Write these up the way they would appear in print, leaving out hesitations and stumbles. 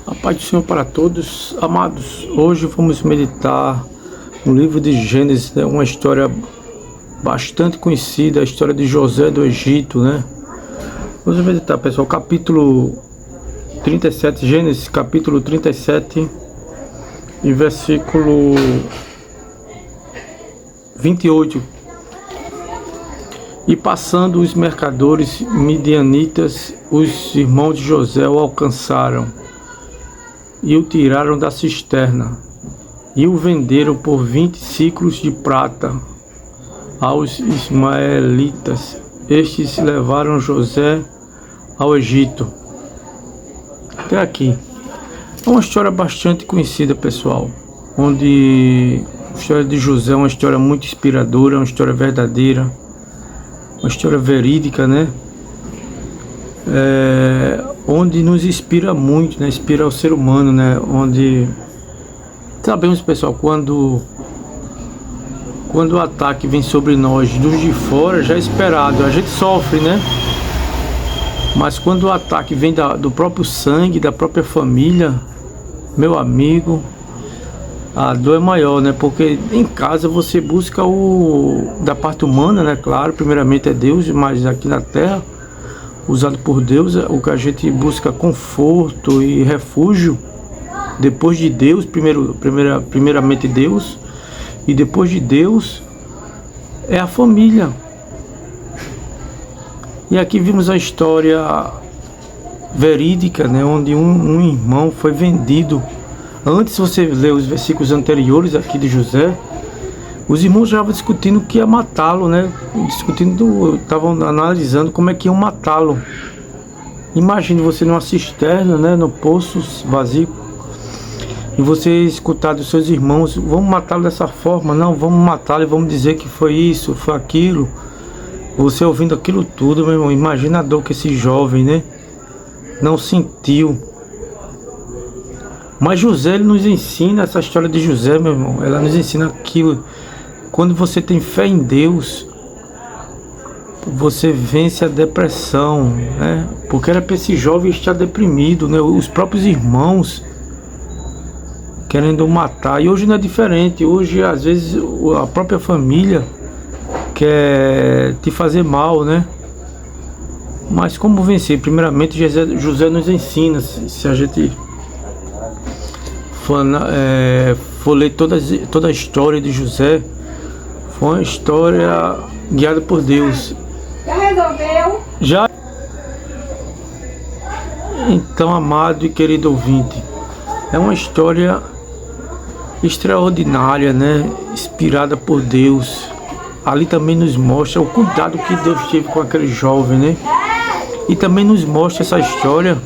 A paz do Senhor para todos, amados. Hoje vamos meditar no livro de Gênesis, né? Uma história bastante conhecida, a história de José do Egito, né? Vamos meditar, pessoal, capítulo 37, Gênesis, capítulo 37 e versículo 28. E passando os mercadores midianitas, os irmãos de José o alcançaram e o tiraram da cisterna e o venderam por 20 siclos de prata aos ismaelitas. Estes levaram José ao Egito. Até aqui. É uma história bastante conhecida, pessoal, onde a história de José é uma história muito inspiradora, uma história verdadeira, uma história verídica, né? Onde nos inspira muito, né? Inspira o ser humano, né? Onde sabemos, pessoal, quando o ataque vem sobre nós dos de fora, já é esperado, a gente sofre, né? Mas quando o ataque vem do próprio sangue, da própria família, meu amigo, a dor é maior, né? Porque em casa você busca da parte humana, né? Claro, primeiramente é Deus, mas aqui na terra, usado por Deus, o que a gente busca conforto e refúgio, depois de Deus, primeiramente Deus, e depois de Deus é a família. E aqui vimos a história verídica, né? Onde um irmão foi vendido. Antes, você ler os versículos anteriores aqui de José, os irmãos já estavam discutindo que ia matá-lo, né? Estavam analisando como é que iam matá-lo. Imagine você numa cisterna, né? No poço vazio, e você escutar dos seus irmãos: vamos matá-lo dessa forma, não, vamos matá-lo e vamos dizer que foi isso, foi aquilo. Você ouvindo aquilo tudo, meu irmão, imagina a dor que esse jovem, né, não sentiu. Mas José, ele nos ensina, essa história de José, meu irmão, ela nos ensina que quando você tem fé em Deus, você vence a depressão, né? Porque era para esse jovem estar deprimido, né? Os próprios irmãos querendo matar. E hoje não é diferente. Hoje, às vezes, a própria família quer te fazer mal, né? Mas como vencer? Primeiramente, José nos ensina. Se a gente for ler toda a história de José, foi uma história guiada por Deus. Já resolveu? Já. Então, amado e querido ouvinte, é uma história extraordinária, né? Inspirada por Deus. Ali também nos mostra o cuidado que Deus teve com aquele jovem, né? E também nos mostra essa história,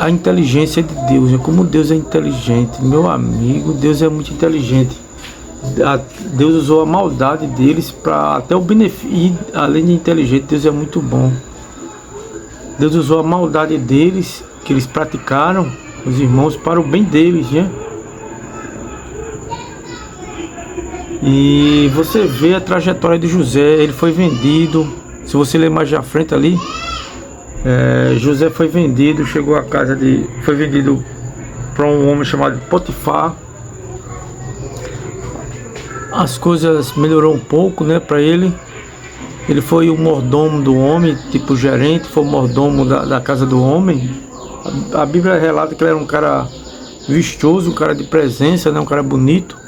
a inteligência de Deus, né? Como Deus é inteligente, meu amigo. Deus é muito inteligente. Deus usou a maldade deles para até o benefício. E além de inteligente, Deus é muito bom. Deus usou a maldade deles, que eles praticaram, os irmãos, para o bem deles, né? E você vê a trajetória de José. Ele foi vendido. Se você ler mais à frente ali, José foi vendido, chegou à casa foi vendido para um homem chamado Potifar. As coisas melhorou um pouco, né, para ele. Ele foi o mordomo do homem, tipo gerente, foi o mordomo da casa do homem. A Bíblia relata que ele era um cara vistoso, um cara de presença, né, um cara bonito.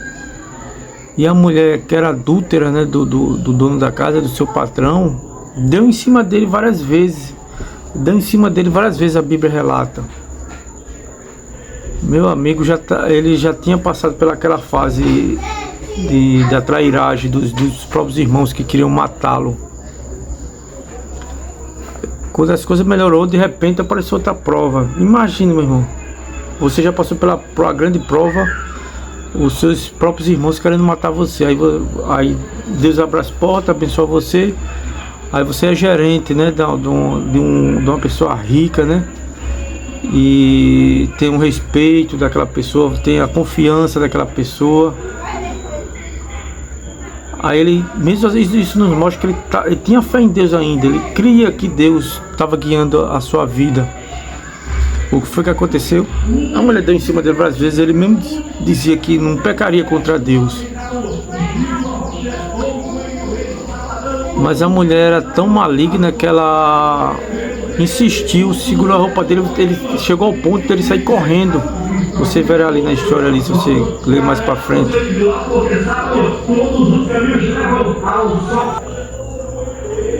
E a mulher, que era adúltera, né, do dono da casa, do seu patrão, deu em cima dele várias vezes. A Bíblia relata. Meu amigo, ele já tinha passado pelaquela fase da trairagem dos próprios irmãos que queriam matá-lo. Quando as coisas melhorou, de repente apareceu outra prova. Imagine, meu irmão, você já passou pela grande prova, os seus próprios irmãos querendo matar você. Aí Deus abre as portas, abençoa você. Aí você é gerente, né, de uma pessoa rica, né? E tem um respeito daquela pessoa, tem a confiança daquela pessoa. Aí ele, mesmo isso nos mostra que ele tinha fé em Deus ainda, ele cria que Deus estava guiando a sua vida. O que foi que aconteceu? A mulher deu em cima dele várias vezes, ele mesmo dizia que não pecaria contra Deus. Mas a mulher era tão maligna que ela insistiu, segurou a roupa dele, ele chegou ao ponto de ele sair correndo. Você verá ali na história, ali, se você ler mais pra frente.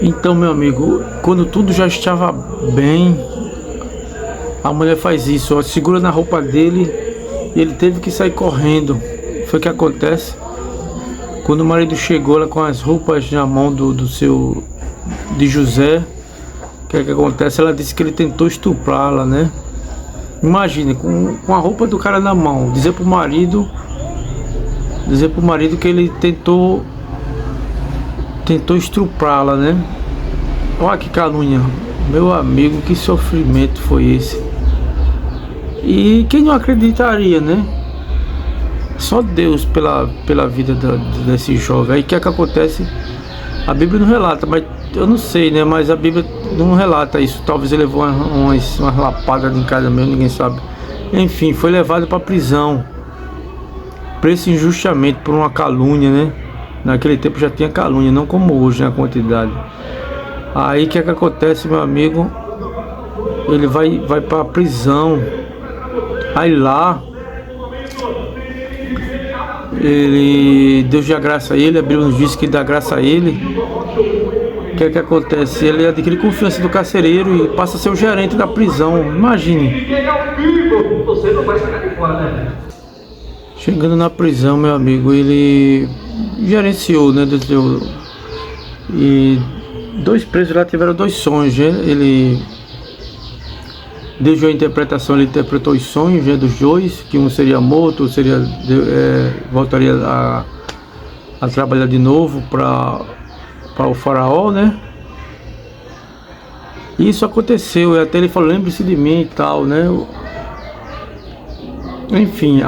Então, meu amigo, quando tudo já estava bem, a mulher faz isso, ó, segura na roupa dele e ele teve que sair correndo. Foi o que acontece. Quando o marido chegou lá com as roupas na mão de José, o que acontece? Ela disse que ele tentou estuprá-la, né? Imagine, com a roupa do cara na mão, dizer pro marido que ele tentou estuprá-la, né? Olha que calúnia, meu amigo, que sofrimento foi esse. E quem não acreditaria, né? Só Deus pela vida desse jovem. Aí o que acontece? A Bíblia não relata, mas eu não sei, né? Mas a Bíblia não relata isso. Talvez ele levou umas lapadas em casa mesmo, ninguém sabe. Enfim, foi levado para prisão, preso injustamente por uma calúnia, né? Naquele tempo já tinha calúnia, não como hoje, né? A quantidade. Aí o que acontece, meu amigo? Ele vai para prisão. Aí lá Deus dá graça a ele, a Bíblia nos diz que dá graça a ele. O que acontece? Ele adquire confiança do carcereiro e passa a ser o gerente da prisão. Imagine. Chegando na prisão, meu amigo, ele gerenciou, né? E dois presos lá tiveram dois sonhos, né? Deus deu a interpretação, ele interpretou os sonhos, né, dos dois, que um seria morto, outro voltaria a trabalhar de novo para o faraó, né? E isso aconteceu, e até ele falou, lembre-se de mim e tal, né? Enfim,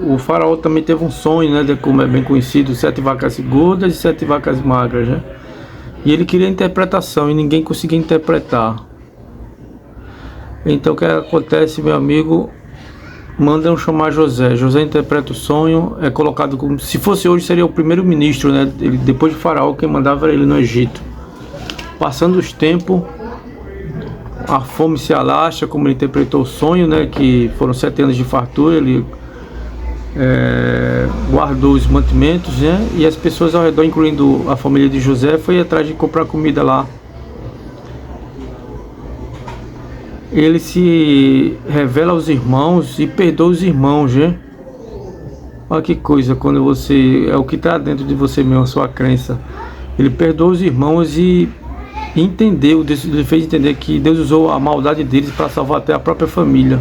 o faraó também teve um sonho, né, como é bem conhecido, 7 vacas gordas e 7 vacas magras, né? E ele queria a interpretação e ninguém conseguia interpretar. Então o que acontece, meu amigo? Mandam chamar José. José interpreta o sonho, é colocado como se fosse hoje, seria o primeiro-ministro, né? Ele, depois de Faraó, quem mandava era ele no Egito. Passando os tempos, a fome se alastra, como ele interpretou o sonho, né? Que foram 7 anos de fartura. Ele guardou os mantimentos, né? E as pessoas ao redor, incluindo a família de José, foi atrás de comprar comida lá. Ele se revela aos irmãos e perdoa os irmãos, né? Olha que coisa, quando você... É o que está dentro de você mesmo, a sua crença. Ele perdoa os irmãos e entendeu, ele fez entender que Deus usou a maldade deles para salvar até a própria família.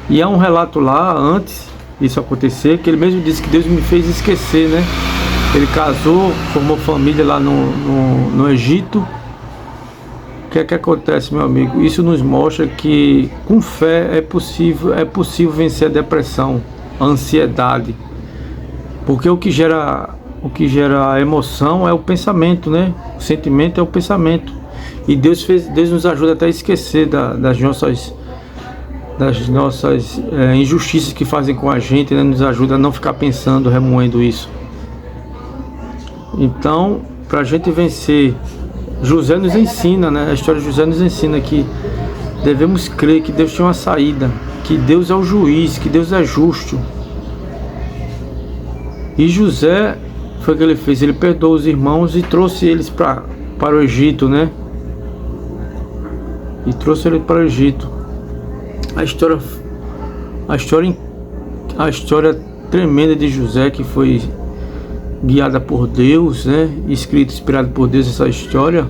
E há um relato lá, antes disso acontecer, que ele mesmo disse que Deus me fez esquecer, né? Ele casou, formou família lá no Egito. O que é que acontece, meu amigo? Isso nos mostra que com fé é possível vencer a depressão, a ansiedade. Porque o que gera a emoção é o pensamento, né? O sentimento é o pensamento. E Deus nos ajuda até a esquecer das nossas injustiças que fazem com a gente, né? Nos ajuda a não ficar pensando, remoendo isso. Então, para a gente vencer, José nos ensina, né? A história de José nos ensina que devemos crer que Deus tem uma saída, que Deus é o juiz, que Deus é justo. E José, foi o que ele fez, ele perdoou os irmãos e trouxe eles para o Egito, né? E trouxe eles para o Egito. A história tremenda de José, que foi guiada por Deus, né? Escrito, inspirado por Deus, essa história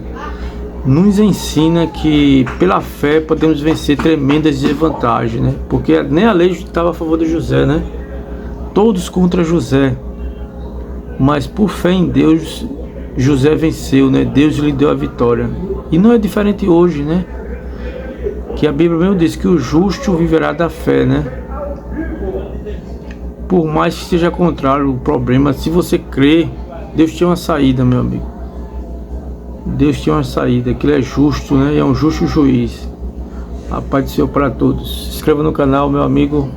nos ensina que pela fé podemos vencer tremendas desvantagens, né? Porque nem a lei estava a favor de José, né? Todos contra José, mas por fé em Deus José venceu, né? Deus lhe deu a vitória. E não é diferente hoje, né? Que a Bíblia mesmo diz que o justo viverá da fé, né? Por mais que seja contrário o problema, se você crê, Deus tem uma saída, meu amigo. Deus tem uma saída, que Ele é justo, né? E é um justo juiz. A paz do Senhor para todos. Se inscreva no canal, meu amigo.